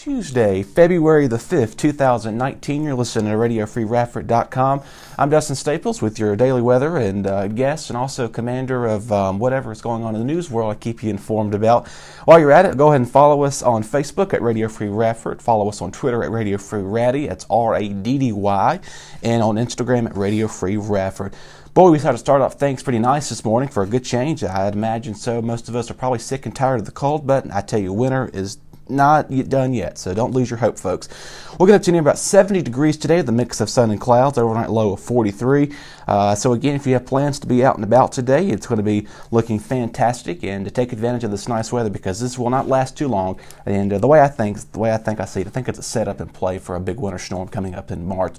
Tuesday, February the 5th, 2019. You're listening to RadioFreeRadford.com. I'm Dustin Staples with your daily weather and guest and also commander of whatever is going on in the news world I keep you informed about. While you're at it, go ahead and follow us on Facebook at Radio Free Radford. Follow us on Twitter at Radio Free Raddy. That's R-A-D-D-Y. And on Instagram at Radio Free Radford. Boy, we had to start off things pretty nice this morning for a good change. I'd imagine so. Most of us are probably sick and tired of the cold, but I tell you, winter is not done yet, so don't lose your hope, folks. We'll get up to near about 70 degrees today, the mix of sun and clouds, overnight low of 43. So again, if you have plans to be out and about today, it's going to be looking fantastic, and to take advantage of this nice weather because this will not last too long. And the way I think I see it, I think it's a setup and play for a big winter storm coming up in March.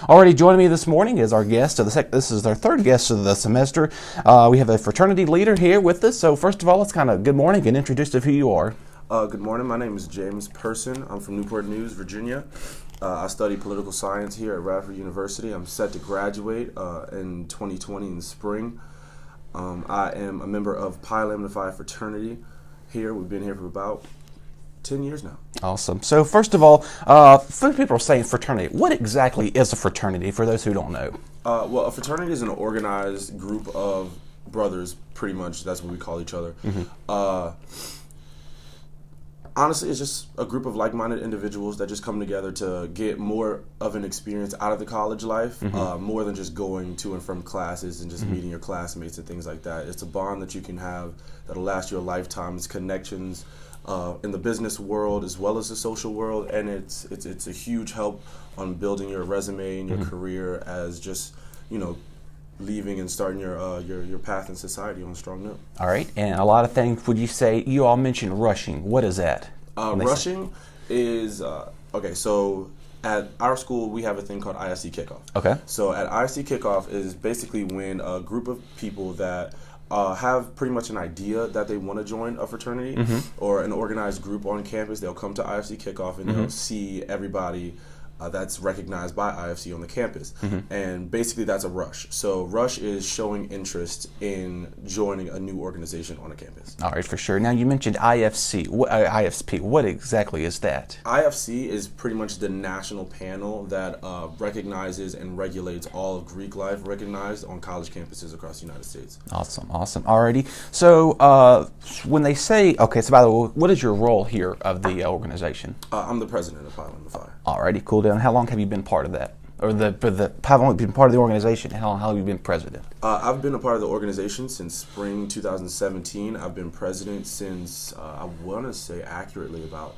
Already joining me this morning is our guest. This is our third guest of the semester. We have a fraternity leader here with us. So first of all, let's kind of good morning and introduce who you are. Good morning. My name is James Person. I'm from Newport News, Virginia. I study political science here at Radford University. I'm set to graduate in 2020 in the spring. I am a member of RuPiLambDaPhi fraternity here. We've been here for about 10 years now. Awesome. So first of all, people are saying fraternity. What exactly is a fraternity for those who don't know? Well, a fraternity is an organized group of brothers, pretty much. That's what we call each other. Mm-hmm. Honestly, it's just a group of like-minded individuals that just come together to get more of an experience out of the college life, mm-hmm. More than just going to and from classes and just mm-hmm. meeting your classmates and things like that. It's a bond that you can have that'll last you a lifetime. It's connections in the business world as well as the social world, and it's a huge help on building your resume and your mm-hmm. career as just, leaving and starting your path in society on a strong note. All right, and a lot of things, would you say, you all mentioned rushing. What is that? Rushing is, so at our school, we have a thing called IFC Kickoff. Okay. So at IFC Kickoff is basically when a group of people that have pretty much an idea that they want to join a fraternity mm-hmm. or an organized group on campus, they'll come to IFC Kickoff and mm-hmm. they'll see everybody that's recognized by IFC on the campus. Mm-hmm. And basically that's a rush. So rush is showing interest in joining a new organization on a campus. All right, for sure. Now you mentioned IFC. IFP. What exactly is that? IFC is pretty much the national panel that recognizes and regulates all of Greek life recognized on college campuses across the United States. Awesome. Alrighty. So when they say, so by the way, what is your role here of the organization? I'm the president of RuPiLambDaPhi. Alrighty, cool. And how long have you been part of that? Or how long have you been part of the organization? How long have you been president? I've been a part of the organization since spring 2017. I've been president since, I want to say accurately, about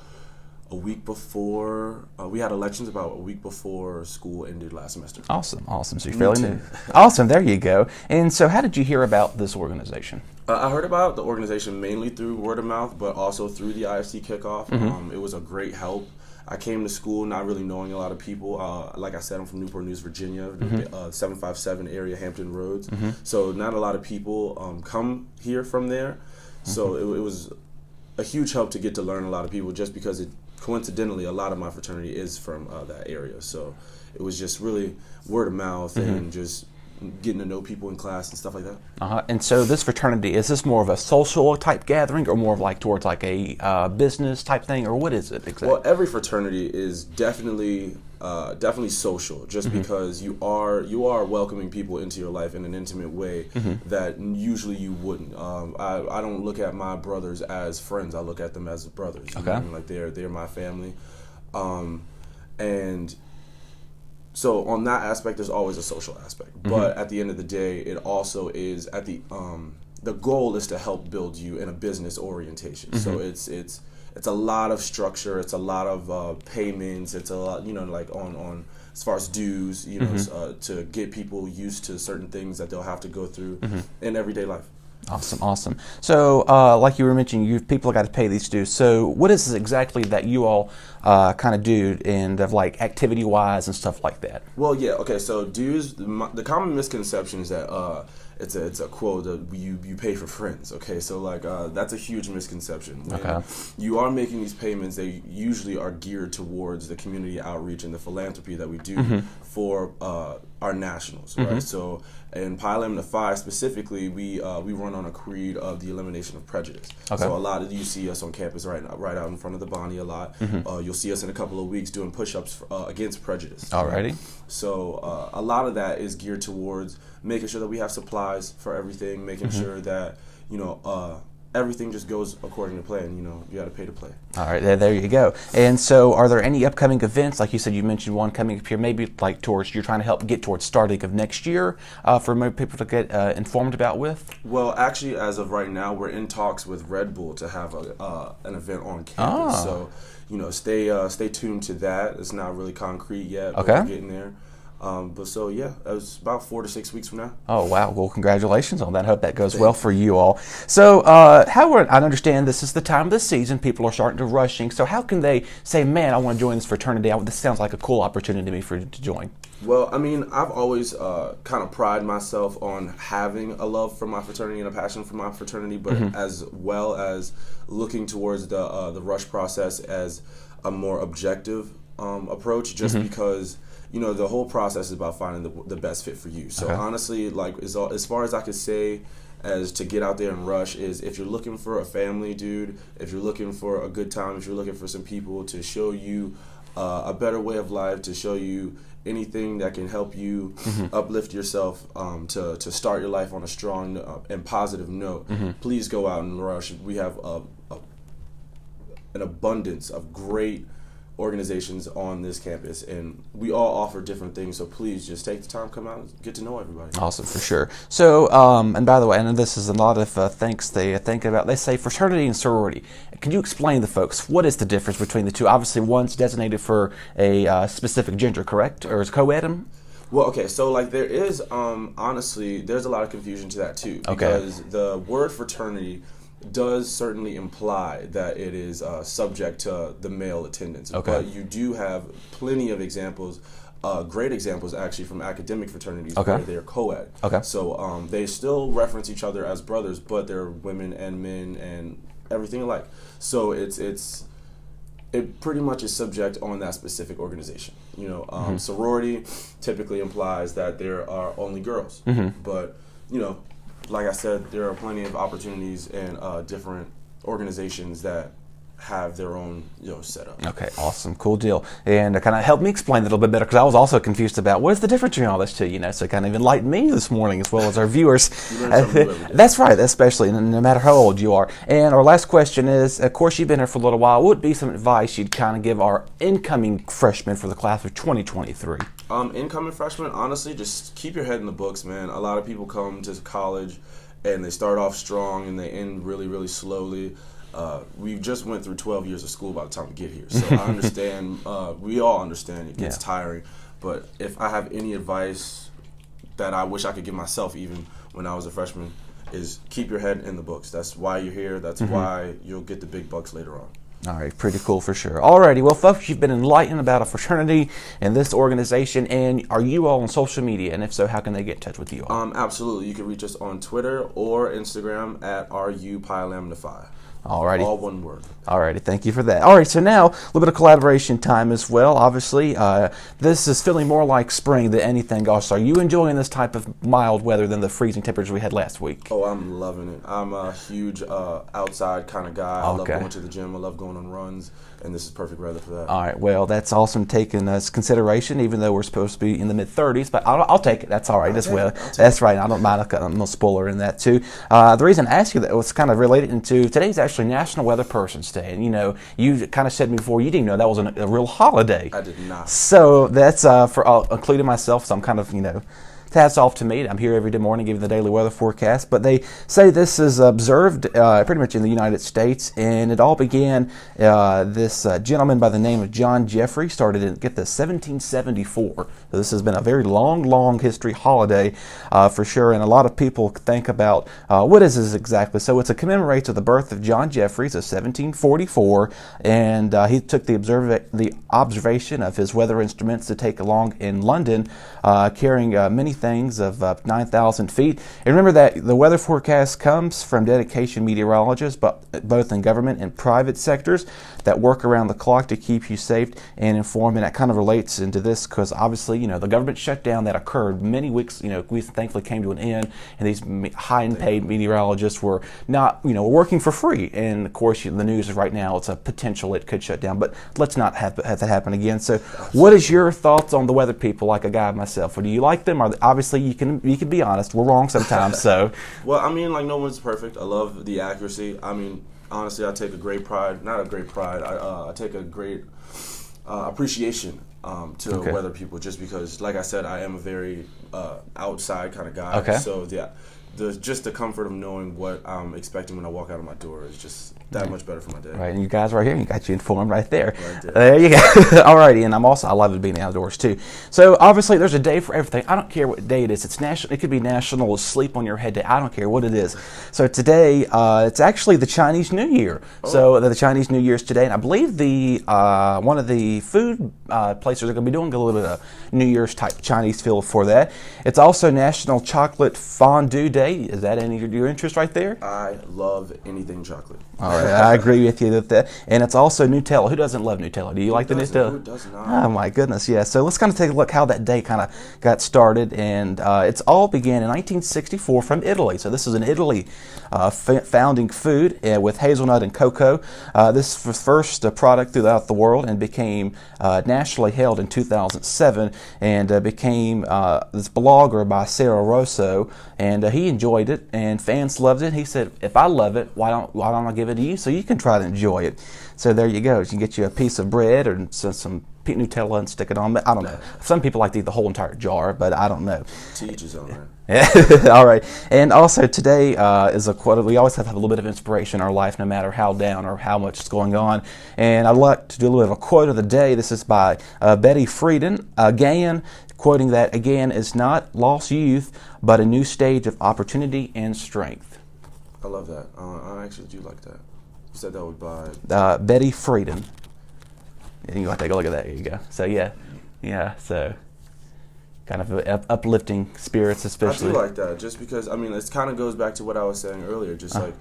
a week before. We had elections about a week before school ended last semester. Awesome. So you're fairly new. Awesome, there you go. And so how did you hear about this organization? I heard about the organization mainly through word of mouth, but also through the IFC Kickoff. Mm-hmm. It was a great help. I came to school not really knowing a lot of people. Like I said, I'm from Newport News, Virginia, mm-hmm. 757 area, Hampton Roads. Mm-hmm. So not a lot of people come here from there. Mm-hmm. So it was a huge help to get to learn a lot of people just because coincidentally, a lot of my fraternity is from that area. So it was just really word of mouth mm-hmm. and just getting to know people in class and stuff like that. And so this fraternity, is this more of a social type gathering or more of towards a business type thing, or what is it exactly? Well, every fraternity is definitely social, just mm-hmm. because you are welcoming people into your life in an intimate way mm-hmm. that usually you wouldn't. I don't look at my brothers as friends. I look at them as brothers. Okay. You know? They're my family. And so on that aspect, there's always a social aspect. Mm-hmm. But at the end of the day, it also is at the goal is to help build you in a business orientation. Mm-hmm. So it's a lot of structure. It's a lot of payments. It's a lot, on as far as dues, mm-hmm. To get people used to certain things that they'll have to go through mm-hmm. in everyday life. Awesome. So, like you were mentioning, people got to pay these dues. So, what is it exactly that you all kind of do, and activity-wise and stuff like that? Well, yeah. Okay. So, dues. The common misconception is that it's a quote that you pay for friends. Okay, so like that's a huge misconception. When you are making these payments, they usually are geared towards the community outreach and the philanthropy that we do for our nationals, right? So in RuPiLambDaPhi specifically, we run on a creed of the elimination of prejudice. So a lot of you see us on campus right out in front of the Bonnie a lot. You'll see us in a couple of weeks doing push-ups against prejudice. Alrighty. So a lot of that is geared towards making sure that we have supplies for everything, making sure that everything just goes according to plan. You got to pay to play. All right, there you go. And so, are there any upcoming events? Like you said, you mentioned one coming up here, maybe like towards you're trying to help get towards starting of next year for more people to get informed about with. Well, actually, as of right now, we're in talks with Red Bull to have an event on campus. So, stay tuned to that. It's not really concrete yet, but we're getting there. But so yeah, it was about 4 to 6 weeks from now. Oh wow! Well, congratulations on that. Hope that goes well for you all. So, I understand this is the time of the season. People are starting to rushing. So, how can they say, "Man, I want to join this fraternity. This sounds like a cool opportunity to me to join"? Well, I mean, I've always kind of pride myself on having a love for my fraternity and a passion for my fraternity, but as well as looking towards the rush process as a more objective approach, just because. The whole process is about finding the best fit for you. So honestly, like as far as I could say as to get out there and rush is if you're looking for a family, dude, if you're looking for a good time, if you're looking for some people to show you a better way of life, to show you anything that can help you uplift yourself to start your life on a strong and positive note, please go out and rush. We have an abundance of great organizations on this campus, and we all offer different things, so please just take the time, come out and get to know everybody. Awesome, for sure. So and by the way, I know this is a lot of things they think about. They say fraternity and sorority. Can you explain to folks what is the difference between the two? Obviously one's designated for a specific gender, correct, or is co-ed? Well, okay, so like there is honestly there's a lot of confusion to that too, because the word fraternity does certainly imply that it is subject to the male attendance. But you do have plenty of examples, great examples actually, from academic fraternities where they're co-ed. So they still reference each other as brothers, but they're women and men and everything alike. So it pretty much is subject on that specific organization. Sorority typically implies that there are only girls, but like I said, there are plenty of opportunities and different organizations that have their own setup. Okay, awesome, cool deal. And kind of help me explain it a little bit better, because I was also confused about what is the difference between all this too. So kind of enlighten me this morning as well as our viewers. That's right, especially no matter how old you are. And our last question is, of course, you've been here for a little while. What would be some advice you'd kind of give our incoming freshmen for the class of 2023? Incoming freshmen, honestly, just keep your head in the books, man. A lot of people come to college and they start off strong and they end really, really slowly. We just went through 12 years of school by the time we get here. So I understand, we all understand it gets tiring. But if I have any advice that I wish I could give myself even when I was a freshman, is keep your head in the books. That's why you're here. That's why you'll get the big bucks later on. All right, pretty cool for sure. Alrighty, well, folks, you've been enlightened about a fraternity and this organization, and are you all on social media? And if so, how can they get in touch with you all? Absolutely. You can reach us on Twitter or Instagram at RuPiLambDaPhi. Alrighty. All one word. Alrighty, thank you for that. Alright, so now a little bit of collaboration time as well. Obviously, this is feeling more like spring than anything else. Are you enjoying this type of mild weather than the freezing temperatures we had last week? Oh, I'm loving it. I'm a huge outside kind of guy. I love going to the gym. I love going on runs, and this is perfect weather for that. Alright, well, that's awesome taking as consideration, even though we're supposed to be in the mid-30s, but I'll take it. That's alright as well. That's right. I don't mind a spoiler in that too. The reason I asked you that was kind of related into today's actually National Weather Person's Day, and you kind of said before you didn't know that was a real holiday. I did not. So that's including myself. So I'm kind of hats off to me. I'm here every day morning giving the daily weather forecast. But they say this is observed pretty much in the United States, and it all began. This gentleman by the name of John Jeffrey started in 1774. So this has been a very long history holiday for sure. And a lot of people think about what is this exactly. So it's a commemorates of the birth of John Jeffries of 1744, and he took the observation of his weather instruments to take along in London, carrying many things of 9,000 feet. And remember that the weather forecast comes from dedication meteorologists, but both in government and private sectors that work around the clock to keep you safe and informed. And that kind of relates into this because obviously, the government shutdown that occurred many weeks, we thankfully came to an end, and these high-paid meteorologists were not, working for free. And of course, the news is right now it's a potential it could shut down, but let's not have that happen again. So, what is your thoughts on the weather people, like a guy myself? Or do you like them? Or obviously, you can be honest. We're wrong sometimes. So, well, I mean, like no one's perfect. I love the accuracy. I mean, honestly, I take a great pride. Not a great pride. I take a great appreciation to weather people, just because, like I said, I am a very outside kind of guy. Okay. So yeah, just the comfort of knowing what I'm expecting when I walk out of my door is just that much better for my day. Right, and you guys right here, you got you informed right there. Right there. There you go. Alrighty, and I love being outdoors too. So obviously, there's a day for everything. I don't care what day it is. It's national. It could be National Sleep on Your Head Day. I don't care what it is. So today, it's actually the Chinese New Year. Oh. So the Chinese New Year is today, and I believe the one of the food places are going to be doing a little bit of New Year's type Chinese feel for that. It's also National Chocolate Fondue Day. Is that any of your interest right there? I love anything chocolate. All right, I agree with you with that. And it's also Nutella. Who doesn't love Nutella? Do you like the Nutella? Who does not? Oh my goodness, yeah. So let's kind of take a look how that day kind of got started, and it's all began in 1964 from Italy. So this is an Italy founding food with hazelnut and cocoa. This was first product throughout the world and became nationally held in 2007, and became this blogger by Sarah Rosso, and he enjoyed it, and fans loved it. He said, "If I love it, why don't I give it to you so you can try to enjoy it?" So there you go. You can get you a piece of bread or some Nutella and stick it on. I don't know. Some people like to eat the whole entire jar, but I don't know. To each his own. All right. And also today is a quote. We always have to have a little bit of inspiration in our life, no matter how down or how much is going on. And I'd like to do a little bit of a quote of the day. This is by Betty Friedan. Again, quoting that, "Again is not lost youth, but a new stage of opportunity and strength." I love that. I actually do like that. You said that was by Betty Friedan. You can take a look at that. There you go. So yeah. So kind of uplifting spirits, especially. I do like that, just because it kind of goes back to what I was saying earlier. Just like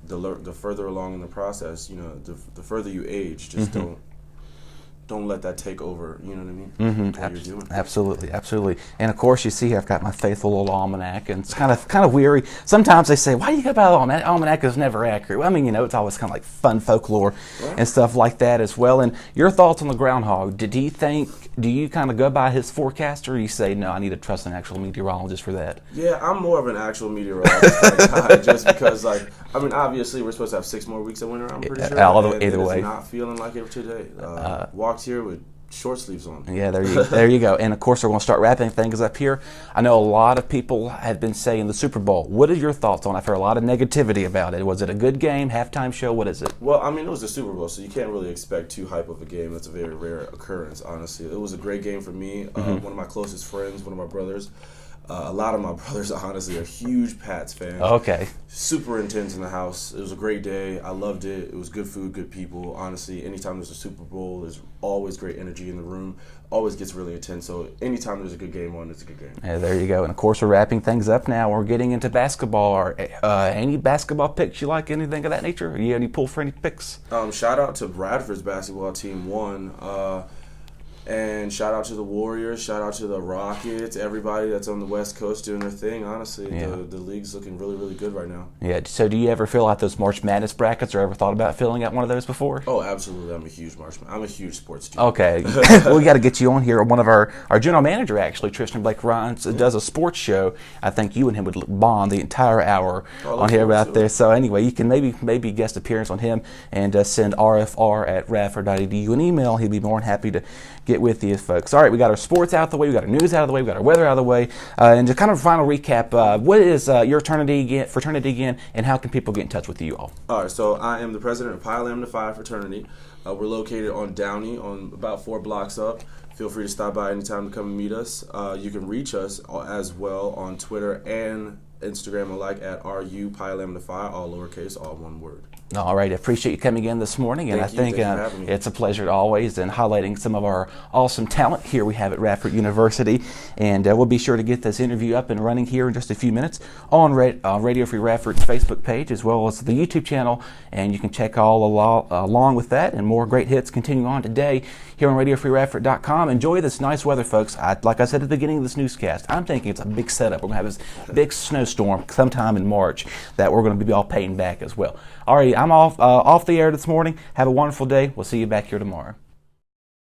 the further along in the process, the further you age, just don't let that take over. You know what I mean? Mm-hmm. What you're doing. Absolutely. And of course, you see, I've got my faithful little almanac, and it's kind of weary. Sometimes they say, "Why do you go by the almanac? Almanac is never accurate." Well, it's always kind of like fun folklore and stuff like that as well. And your thoughts on the groundhog? Do you kind of go by his forecast, or you say, "No, I need to trust an actual meteorologist for that"? Yeah, I'm more of an actual meteorologist kind of guy, just because, obviously we're supposed to have 6 more weeks of winter. I'm pretty sure. Either way, it's not feeling like it today. Walked here with short sleeves on. Yeah, there you go. And of course, we're going to start wrapping things up here. I know a lot of people have been saying the Super Bowl. What are your thoughts on it? I've heard a lot of negativity about it. Was it a good game, halftime show? What is it? Well, it was the Super Bowl, so you can't really expect too hype of a game. That's a very rare occurrence, honestly. It was a great game for me. One of my closest friends, one of my brothers. A lot of my brothers, honestly, are huge Pats fans. Okay. Super intense in the house. It was a great day. I loved it. It was good food, good people. Honestly, anytime there's a Super Bowl, there's always great energy in the room. Always gets really intense. So anytime there's a good game on, it's a good game. Yeah, there you go. And of course, we're wrapping things up now. We're getting into basketball. Or any basketball picks you like? Anything of that nature? Are you any pull for any picks? Shout out to Bradford's basketball team won. And shout out to the Warriors, shout out to the Rockets, everybody that's on the West Coast doing their thing. Honestly, the league's looking really, really good right now. Yeah. So do you ever fill out those March Madness brackets, or ever thought about filling out one of those before? Oh, absolutely. I'm a huge sports student. Okay. Well, we got to get you on here. One of our general manager, actually, Tristan Blake Ryan, does a sports show. I think you and him would bond the entire hour on here about there. So anyway, you can maybe guest appearance on him, and send rfr@radford.edu an email. He'd be more than happy to get with you folks. All right, we got our sports out of the way, we got our news out of the way, we got our weather out of the way, and just kind of a final recap, what is your fraternity again, and how can people get in touch with you all? All right, so I am the president of RuPiLambDaPhi fraternity. We're located on Downey, on about 4 blocks up. Feel free to stop by anytime to come and meet us. You can reach us as well on Twitter and Instagram alike at RuPiLambDaPhi, all lowercase, all one word. All right, I appreciate you coming in this morning, and Thank you. I think Thank you for having me. it's a pleasure always, and highlighting some of our awesome talent here we have at Radford University. And we'll be sure to get this interview up and running here in just a few minutes on Radio Free Radford's Facebook page, as well as the YouTube channel, and you can check all along with that, and more great hits continue on today here on RadioFreeRadford.com. Enjoy this nice weather, folks. Like I said at the beginning of this newscast, I'm thinking it's a big setup. We're going to have this big snowstorm sometime in March that we're going to be all paying back as well. All right, I'm off the air this morning. Have a wonderful day. We'll see you back here tomorrow.